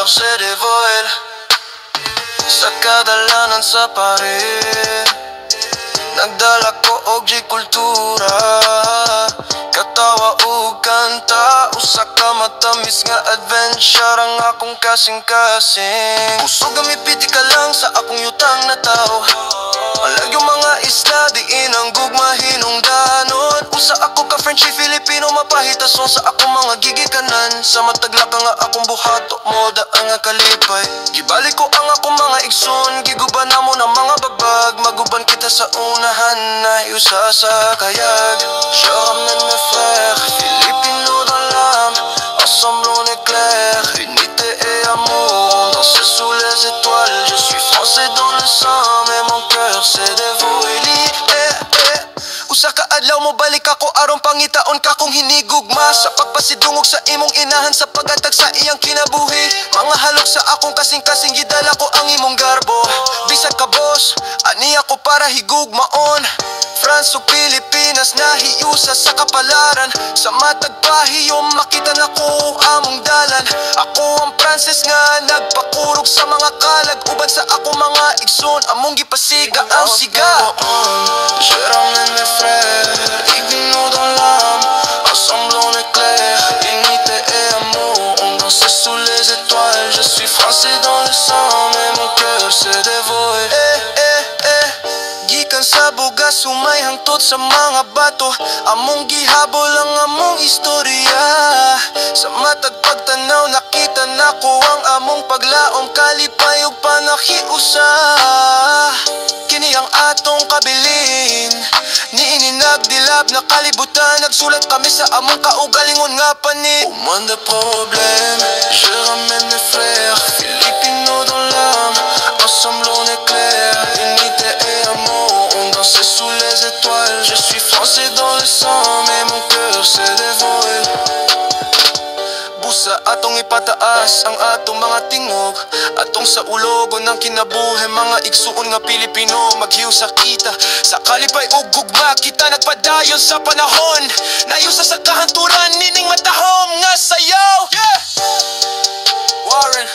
cœur se dévoile sa kadalanan sa parin. Nagdala ko og kultura, katawa ug kanta, usa ka matamis nga adventure ang akong kasing-kasing. Usog gamipiti ka lang sa akong yutang na tao. Malag yung mga isla, diin ang gugma hinungdanon. Usa ako ka Frenchie Filipino, mapahitason sa akong mga gigikanan. Sa matagla ka nga akong buhato, moda ang nga kalipay. Gibalik ko ang akong mga igsoon, giguban na mo ng mga babag. Maguban kita sa unahan na usa sa kayag. Je ramène mes frères, Filipino dans l'âme, ensemble on est clair, unité et amour, danser sous les étoiles. Je suis français dans le sang, mais mon cœur s'est dévoué. Usa ka adlaw mo balik ako aron pangitaon ka kong hinigugma sa pagpasidungog sa imong inahan sa paghatag sa iyang kinabuhi. Mga halok sa akong kasing-kasing gidala ko ang imong garbo. Bisag ka boss, ani ako para higugmaon. France o Pilipinas nahiusa sa kapalaran. Sa matag pahiyom makita na ko among dalan. Ako ang Frances nga nagpakurog sa mga kalag. Uban sa ako mga igsoon among gipasiga ang siga. Je ramène mes frères, Filipino dans l'âme, ensemble on est clair, unité et amour, on danse sous les étoiles. Je suis français dans le sang, mais mon cœur s'est dévoué. Gikan sa bugas, sumay hangtod sa mga bato, among gihabol ang among istorya. Sa matag pagtanaw nakita na ko ang among paglaom, kalipay ug panahiusa. Kini ang atong kabilin, niini nagdilab na kalibutan. Nagsulat kami sa among kaugalingon nga panin. Oman de problème, je ramène mes frères, Filipino dans l'âme, ensemble on est clair, unité et amour, on danse sous les étoiles. Je suis français dans le sang, mais mon cœur s'est dévoué. Busa atong ipataas ang atong mga tingog, atong sa ulogon ng kinabuhi. Mga igsuon nga Pilipino maghiw sa kita, sa kalipay ug gugma kita nagpadayon sa panahon. Nayusa sa kahanturan nining matahom nga sayaw. Warren